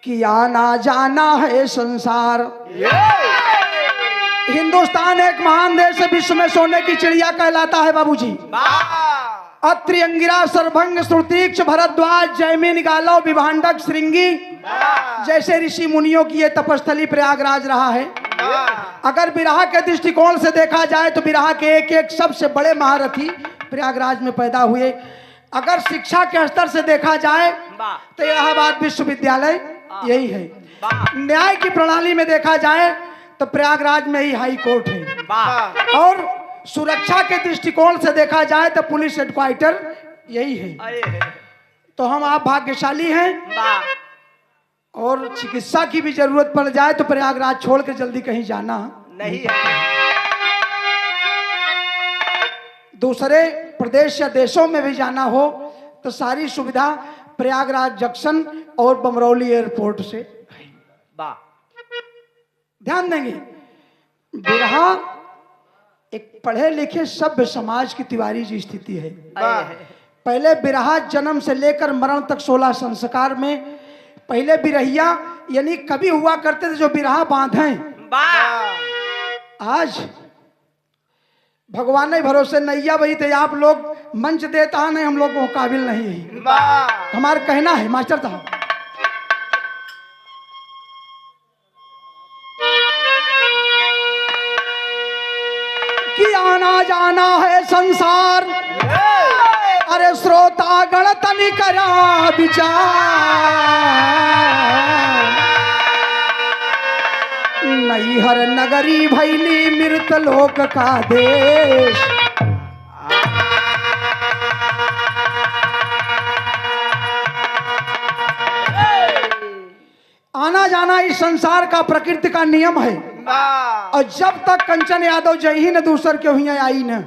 कि आना जाना है संसार। हिंदुस्तान एक महान देश है, विश्व में सोने की चिड़िया कहलाता है बाबूजी। अत्रि, अंगिरा, सर्वभंग, श्रुतीक्ष, भरद्वाज, जैमिन, गालव, विभांडक, श्रृंगी जैसे ऋषि मुनियों की ये तपस्थली प्रयागराज रहा है। अगर बिरहा के दृष्टिकोण से देखा जाए तो बिरहा के एक एक सबसे बड़े महारथी प्रयागराज में पैदा हुए। अगर शिक्षा के स्तर से देखा जाए तो इलाहाबाद विश्वविद्यालय यही है। न्याय की प्रणाली में देखा जाए तो प्रयागराज में ही हाई कोर्ट है। और सुरक्षा के दृष्टिकोण से देखा जाए तो पुलिस हेडक्वार्टर यही है। तो हम आप भाग्यशाली हैं। और चिकित्सा की भी जरूरत पड़ जाए तो प्रयागराज छोड़ के जल्दी कहीं जाना नहीं है। दूसरे प्रदेश या देशों में भी जाना हो तो सारी सुविधा प्रयागराज जंक्शन और बमरौली एयरपोर्ट से। ध्यान देंगे, बिरहा एक पढ़े लिखे सभ्य समाज की तिवारी जी स्थिति है। पहले बिरहा जन्म से लेकर मरण तक 16 संस्कार में पहले बिरहिया यानी कवि हुआ करते थे जो बिरहा बांधे। आज भगवान ने भरोसे नैया वही थे, आप लोग मंच देता है नहीं, हम लोग को काबिल नहीं है। हमारा कहना है मास्टर साहब कि आना जाना है संसार। अरे श्रोता गण तनि करा विचार, नैहर नगरी भैली मृत लोक का देश। आना जाना इस संसार का प्रकृति का नियम है। और जब तक कंचन यादव जय ही न दूसर क्यों ही आई न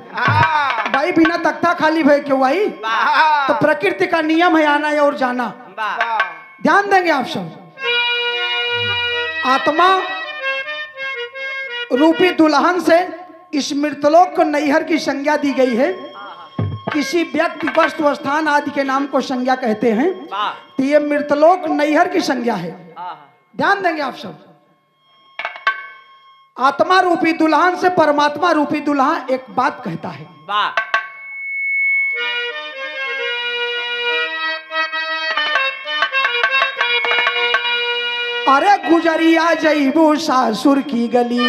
भाई बिना तख्ता खाली भय क्यों आई। तो प्रकृति का नियम है आना और जाना। ध्यान देंगे आप सब। आत्मा रूपी दुल्हन से इस मृतलोक को नैहर की संज्ञा दी गई है। किसी व्यक्ति वस्तु स्थान आदि के नाम को संज्ञा कहते हैं। तो ये मृतलोक नैहर की संज्ञा है। ध्यान देंगे आप सब। आत्मा रूपी दुल्हन से परमात्मा रूपी दुल्हा एक बात कहता है। अरे गुजरिया जईबू सासुर की गली,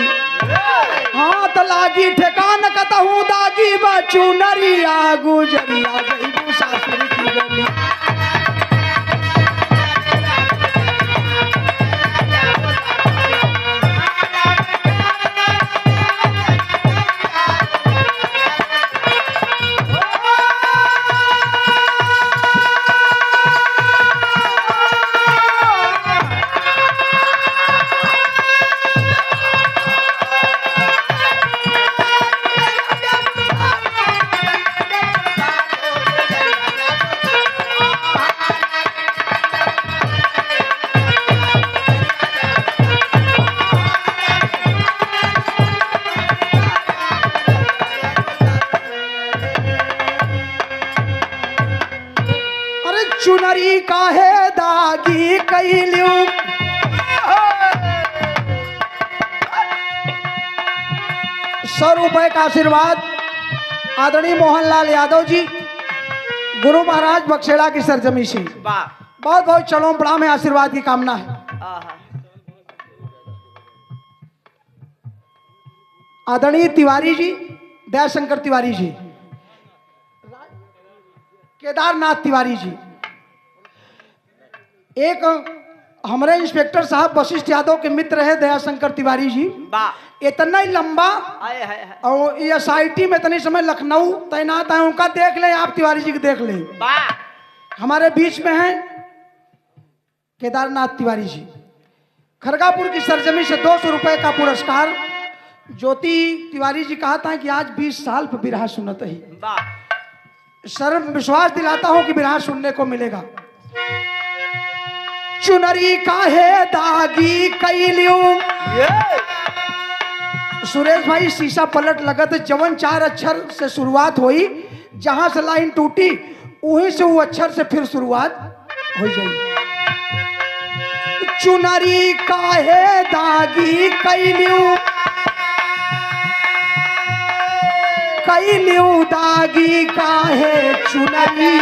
हाथ लागी ठेकान कतहूँ दागी बचू नरिया। गुजरिया जईबू सासुर की गली, चुनरी काहे दागी कैलू। ₹100 का आशीर्वाद आदरणीय मोहनलाल यादव जी, गुरु महाराज बक्सेड़ा की सरजमी से बहुत बहुत चरणों प्रणाम है, आशीर्वाद की कामना है। आदरणीय तिवारी जी, दयाशंकर तिवारी जी, केदारनाथ तिवारी जी, एक हमारे इंस्पेक्टर साहब वशिष्ठ यादव के मित्र है दयाशंकर तिवारी जी। इतना ही लंबा और ये SIT में इतने समय लखनऊ तैनात है, उनका देख लें आप, तिवारी जी को देख लें। हमारे बीच में है केदारनाथ तिवारी जी, खरगापुर की सरजमी से ₹200 का पुरस्कार। ज्योति तिवारी जी कहा था कि आज 20 साल पर बिरहा सुनत ही, सर्व विश्वास दिलाता हूं कि बिरहा सुनने को मिलेगा। चुनरी काहे दागी कैलियो। सुरेश भाई शीशा पलट लगत, जवन 4 अक्षर से शुरुआत हुई, जहां से लाइन टूटी वहीं से वो अक्षर से फिर शुरुआत हो जाएगी। चुनरी काहे दागी कैलियू दागी काहे चुनरी।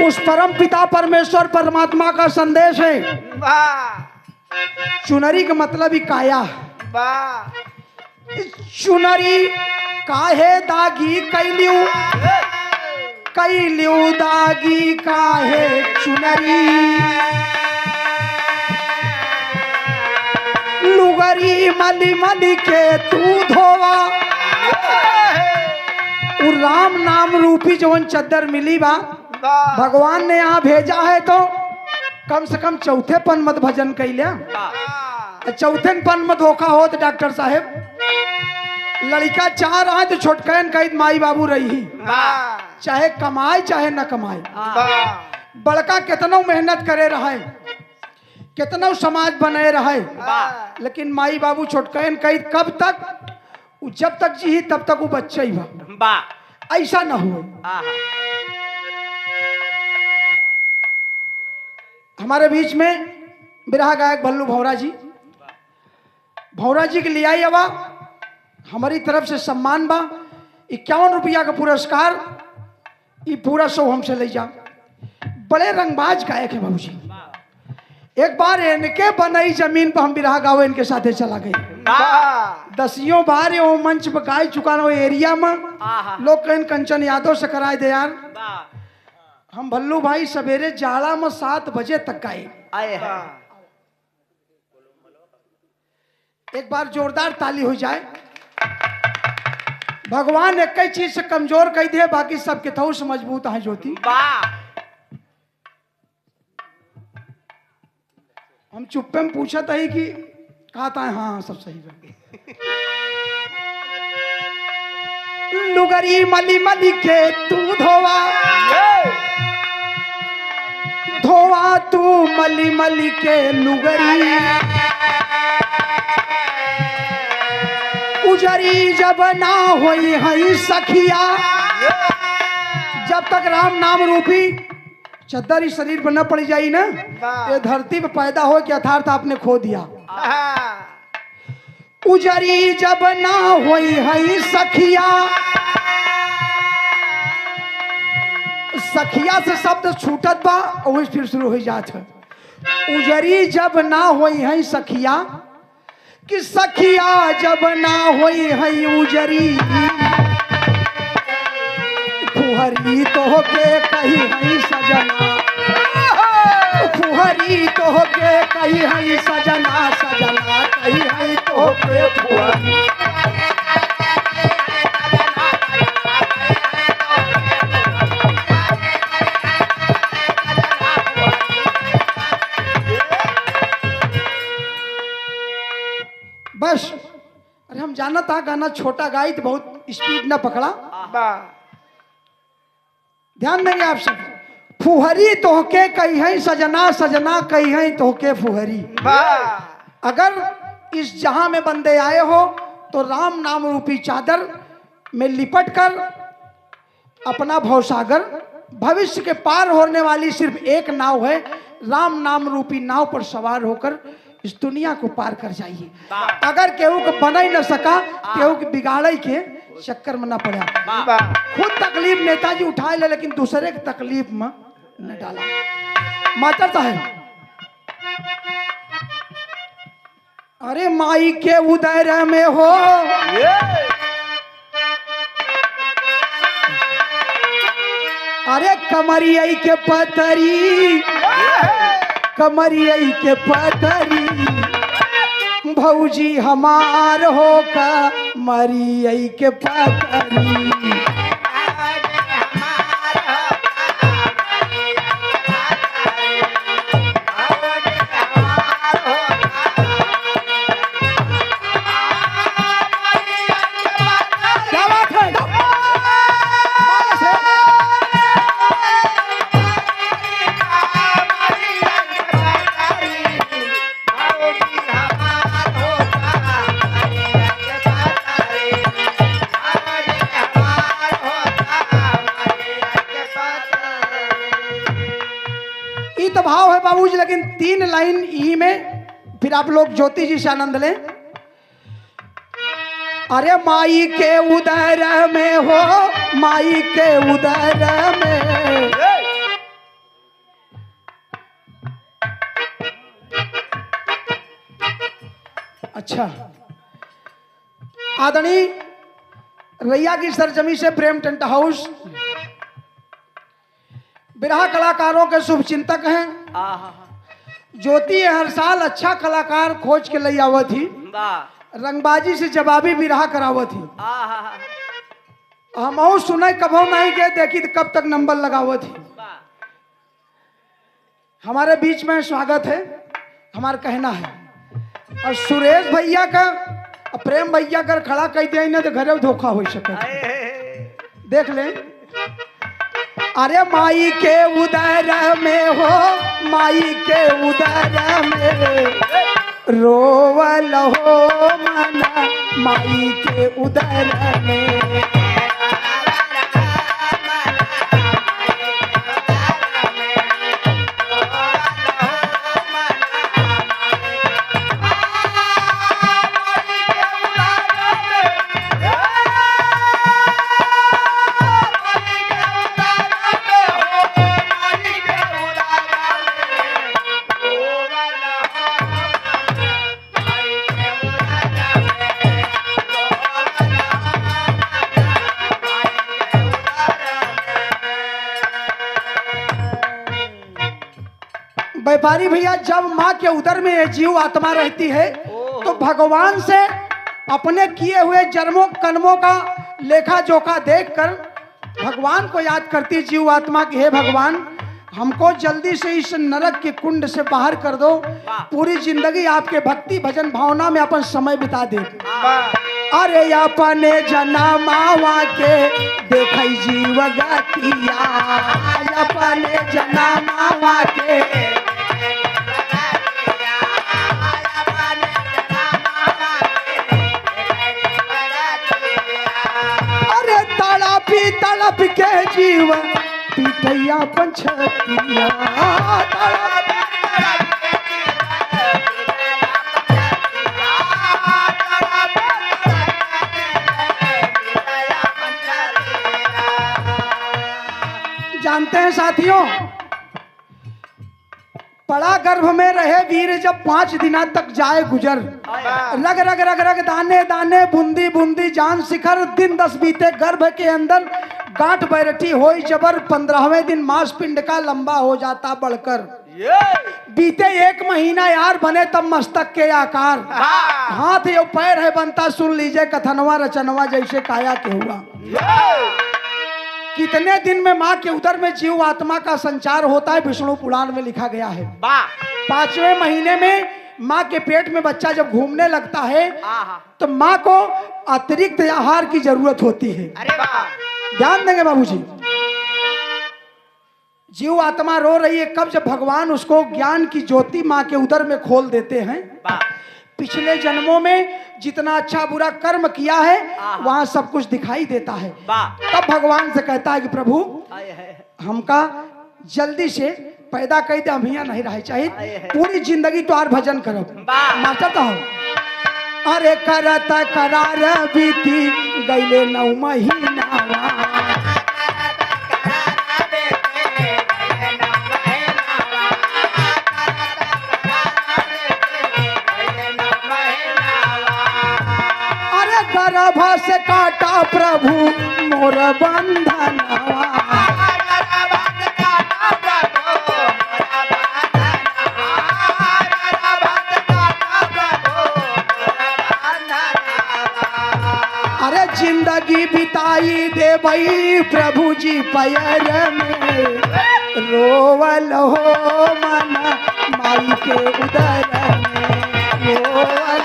उस परम पिता परमेश्वर परमात्मा का संदेश है। चुनरी का मतलब ही काया। चुनरी काहे दागी कैलियू दागी काहे चुनरी। लुगरी मली मली के तू धोवा। वो राम नाम रूपी जवन चद्दर मिली बा, भगवान ने यहाँ भेजा है तो कम से कम चौथे पन मत भजन कैलिया। चौथे पन मत धोखा हो तो डॉक्टर साहेब लड़का चाह रहा है तो छोटकन कैद माई बाबू रही, चाहे कमाए चाहे न कमाए। बड़का कितनो मेहनत करे रहे, कितनो समाज बने रहे, लेकिन माई बाबू छोटकन कैद कब तक? जब तक जी तब तक वो बच्चा ही बा। ऐसा न हो। हमारे बीच में बिरहा गायक भल्लू भौरा जी के लिए आई हवा, हमारी तरफ से सम्मान बा। 51 रुपया का पुरस्कार, ये पूरा शो हमसे ले जा। बड़े रंगबाज गायक है बाबूजी। एक बार इनके बनाई जमीन पर हम बिरहा गावे इनके साथे चला गए। 10 बार ये मंच पर गाय चुका रहा एरिया में। लोग कहीं कंचन यादव से कराए दे यार। हम भल्लू भाई सवेरे जाड़ा में 7 बजे तक गाए। एक बार जोरदार ताली हो जाए। भगवान एक ही चीज से कमजोर कह दिए, बाकी सबके थौ से मजबूत है ज्योति। हम चुप्पे में पूछा था ही कि कहा था हाँ सब सही है। लुगरी मली मली के तू धोवा, धोवा तू मली मली के लुगरी। उजरी जब ना होई हई सखिया। जब तक राम नाम रूपी चद्दर इस शरीर पर न पड़ जाई ना, ये धरती पे पैदा हो के यथार्थ आपने खो दिया। उजरी जब ना होई हई सखिया। सखिया से शब्द छूटत बा और फिर शुरू हो जात है। उजरी जब ना होई हई सखिया, कि सखिया जब ना होई हई उजरी। फुहरी तो के कही हई सजना, फुहरी तो के कही हई सजना, सजना कही हई तो के फुहरी। बस अरे हम जाना था गाना छोटा गाई तो बहुत स्पीड न पकड़ा। ध्यान देंगे आप सब। फुहरी तोहके कही है सजना, सजना कही है तोहके फुहरी। अगर इस जहां में बंदे आए हो तो राम नाम रूपी चादर में लिपट कर अपना भवसागर, भविष्य के पार होने वाली सिर्फ एक नाव है। राम नाम रूपी नाव पर सवार होकर इस दुनिया को पार कर जाइए। अगर केहू को बना ही न सका, केहू के बिगाड़े के चक्कर में न पड़ा। खुद तकलीफ नेताजी उठाए ले, लेकिन दूसरे की तकलीफ में न डाला। माता साहब अरे माई के उदर में हो, अरे कमरिया के पतरी, कमरिया के पतरी। भौजी हमार हो कमरिया के पतरी। बाबूजी, लेकिन 3 लाइन ई में, फिर आप लोग ज्योति जी से आनंद लें। अरे माई के उदर में हो, माई के उदर में, अच्छा। आदरणीय रैया की सरजमी से प्रेम टेंट हाउस बिरहा कलाकारों के शुभ चिंतक हैं। ज्योति हर साल अच्छा कलाकार खोज के ले आवत थी, रंगबाजी से जवाबी बिरहा करावत थी। हम सुने कभो नहीं गए, देखी तो कब तक नंबर लगावत थी। हमारे बीच में स्वागत है, हमारा कहना है। और सुरेश भैया का प्रेम भैया कर खड़ा कह दिया ना तो घरे धोखा हो सके, देख ले। अरे माई के उदर में हो, माई के उदर में, रोवल हो मना माई के उदर में। व्यापारी भैया, जब माँ के उदर में ये जीव आत्मा रहती है तो भगवान से अपने किए हुए जन्मों कर्मों का लेखा जोखा देखकर भगवान को याद करती जीव आत्मा की, हे भगवान हमको जल्दी से इस नरक के कुंड से बाहर कर दो, पूरी जिंदगी आपके भक्ति भजन भावना में अपन समय बिता दे। अरे अपने जन्मावा के देख जीव गतिया, अपने जन्मावा के तड़प के जीव पिटैया पंछतिया, जानते हैं साथियों, पड़ा गर्भ में रहे वीर जब 5 दिना तक जाए गुजर, रग रग रग रग दाने दाने बूंदी बूंदी जान शिखर, दिन 10 बीते गर्भ के अंदर गांठ बैरठी होई जबर, 15वें दिन मांस पिंड का लंबा हो जाता बढ़कर, बीते 1 महीना यार बने तब मस्तक के आकार, हाथ यो पैर है बनता सुन लीजिए कथनवा रचनवा जैसे काया के हुआ। कितने दिन में माँ के उदर में जीव आत्मा का संचार होता है, विष्णु पुराण में लिखा गया है। 5वें महीने में माँ के पेट में बच्चा जब घूमने लगता है तो माँ को अतिरिक्त आहार की जरूरत होती है। ध्यान देंगे बाबूजी, जीव आत्मा रो रही है कब, जब भगवान उसको ज्ञान की ज्योति माँ के उदर में खोल देते हैं। पिछले जन्मों में जितना अच्छा बुरा कर्म किया है वहां सब कुछ दिखाई देता है। तब भगवान से कहता है कि प्रभु हमका जल्दी से पैदा कर दे, हम यहाँ नहीं रह चाहिए, पूरी जिंदगी तोहार भजन करो। नाचता हूँ, अरे करत करार बीती गईले 9 महीना, गर्भ से काटा प्रभु मोर बंधनवा, अरे जिंदगी बिताई दे भाई प्रभु जी पैर में, रोवल हो मन माई के उदर में, रोवल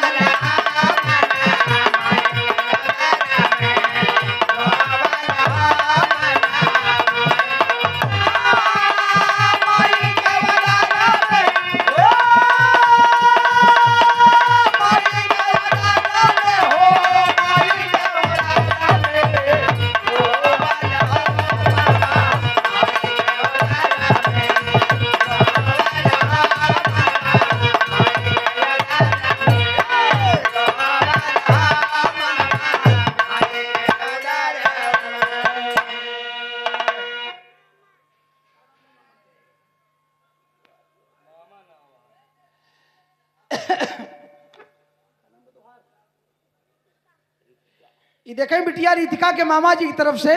ये देखें बिटिया रितिका के मामा जी की तरफ से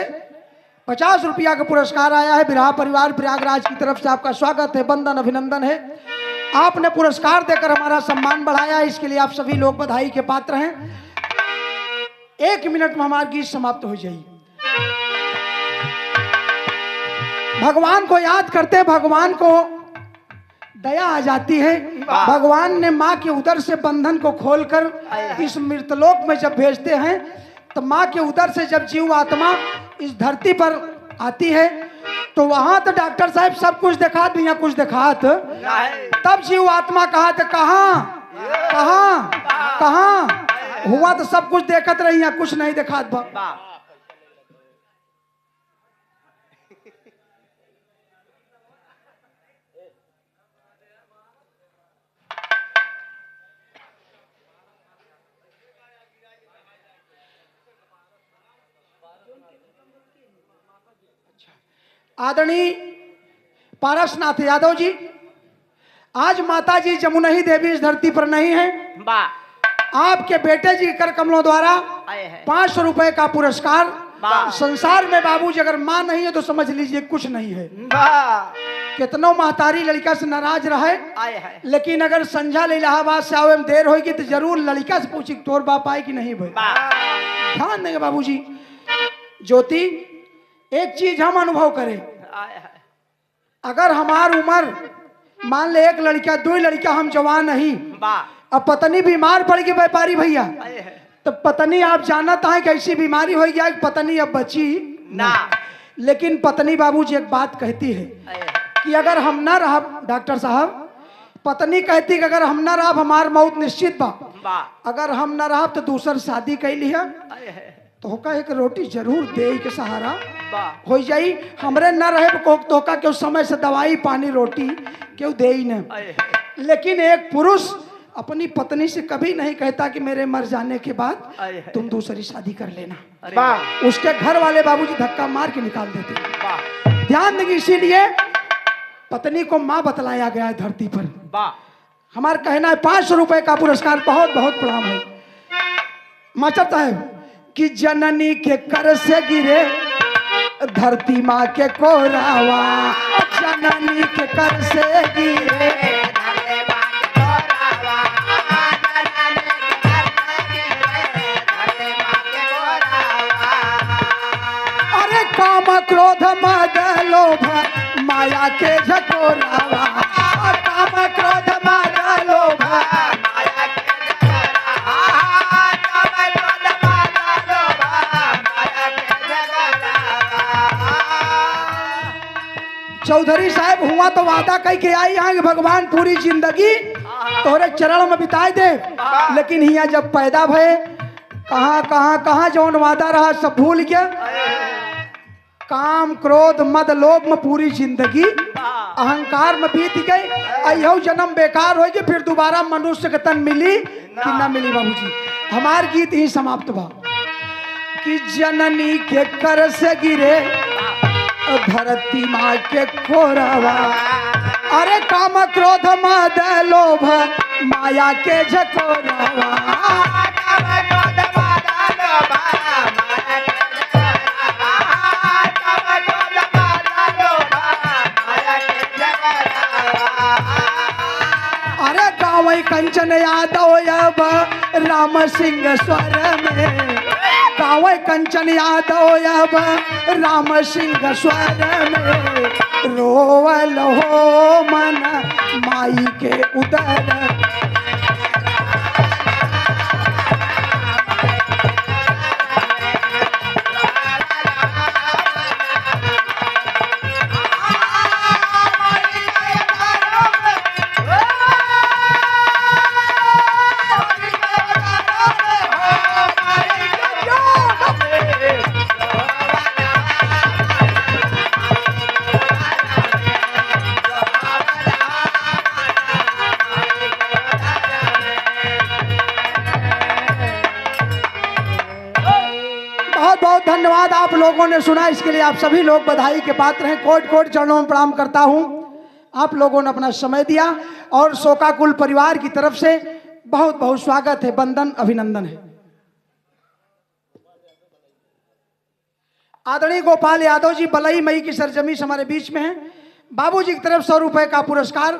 50 रुपया का पुरस्कार आया है। बिरहा परिवार प्रयागराज की तरफ से आपका स्वागत है, वंदन अभिनंदन है। आपने पुरस्कार देकर हमारा सम्मान बढ़ाया, इसके लिए आप सभी लोग बधाई के पात्र हैं। 1 मिनट में हमारा गीत समाप्त हो जाएगी। भगवान को याद करते, भगवान को दया आ जाती है। भगवान ने माँ के उदर से बंधन को खोलकर इस मृतलोक में जब भेजते हैं, तो माँ के उदर से जब जीव आत्मा इस धरती पर आती है, तो वहां तो डॉक्टर साहब सब कुछ दिखात भी, कुछ दिखात, तब जीव आत्मा कहा तो कहाँ कहाँ कहाँ हुआ, तो सब कुछ देखत रही, यहाँ कुछ नहीं दिखात बा। आदरणीय पारसनाथ यादव जी, आज माता जी जमुनही देवी इस धरती पर नहीं है। आपके बेटे जी कर कमलों द्वारा 500 रुपए का पुरस्कार। संसार में बाबूजी अगर माँ नहीं है तो समझ लीजिए कुछ नहीं है। कितनों महतारी लड़का से नाराज रहे, लेकिन अगर संझा ले इलाहाबाद से आवे में देर होगी तो जरूर लड़का से पूछी तोर बाप आए कि नहीं भाई। ध्यान देंगे बाबूजी। ज्योति, एक चीज हम अनुभव करें, अगर हमार उम्र मान ले 1 लड़का 2 लड़का, हम जवान नहीं, अब पत्नी बीमार पड़ गई व्यापारी भैया, तो पत्नी आप जानता है कैसी बीमारी हो गया, पत्नी अब बची ना। लेकिन पत्नी बाबूजी एक बात कहती है कि अगर हम ना रहा, डॉक्टर साहब पत्नी कहती कि अगर हम ना रहा हमार मौत निश्चित बा, अगर हम ना रहा तो दूसर शादी कैली है तो होका एक रोटी जरूर दे के सहारा हो जाई। हमरे न रहे तो का क्यों समय से दवाई पानी रोटी क्यों दे ही न। लेकिन एक पुरुष अपनी पत्नी से कभी नहीं कहता कि मेरे मर जाने के बाद तुम दूसरी शादी कर लेना। उसके घर वाले बाबूजी धक्का मार के निकाल देते। ध्यान देंगे, इसीलिए पत्नी को माँ बतलाया गया है धरती पर। हमारा कहना है 500 रुपए का पुरस्कार बहुत बहुत प्रणाम है। मास्टर साहब कि जननी के कर से गिरे धरती माँ के कोरावा, जननी के कर से गिरे अरे काम क्रोध मद लोभ माया के झकोरावा, काम क्रोध मद लोभ चौधरी साहब हुआ तो वादा कह के आई यहाँ भगवान पूरी जिंदगी तोरे चरण में बिताए दे, लेकिन यहाँ जब पैदा भये कहाँ कहाँ कहाँ जौन वादा रहा सब भूल गया। काम क्रोध मद लोभ में पूरी जिंदगी अहंकार में बीत गई। अयो जन्म बेकार हो गए, फिर दोबारा मनुष्य के तन मिली कि ना मिली। बाबूजी हमार गीत ही समाप्त बा कि जननी के कर से गिरे धरती माँ के कोरावा, अरे काम क्रोध मद लोभ माया के झकोरावा, अरे गाँव कंचन यादव अब राम सिंह स्वर में, गाँव कंचन यादव अब राम सिंह स्वर में, रोवल हो मन माई के उदर। धन्यवाद आप लोगों ने सुना, इसके लिए आप सभी लोग बधाई के पात्र हैं। कोट कोट चरणों में प्रणाम करता हूं। आप लोगों ने अपना समय दिया और शोकाकुल परिवार की तरफ से बहुत बहुत स्वागत है, वंदन अभिनंदन है। आदरणीय गोपाल यादव जी बलई मई की सरजमी से हमारे बीच में हैं। बाबूजी की तरफ 100 रुपए का पुरस्कार।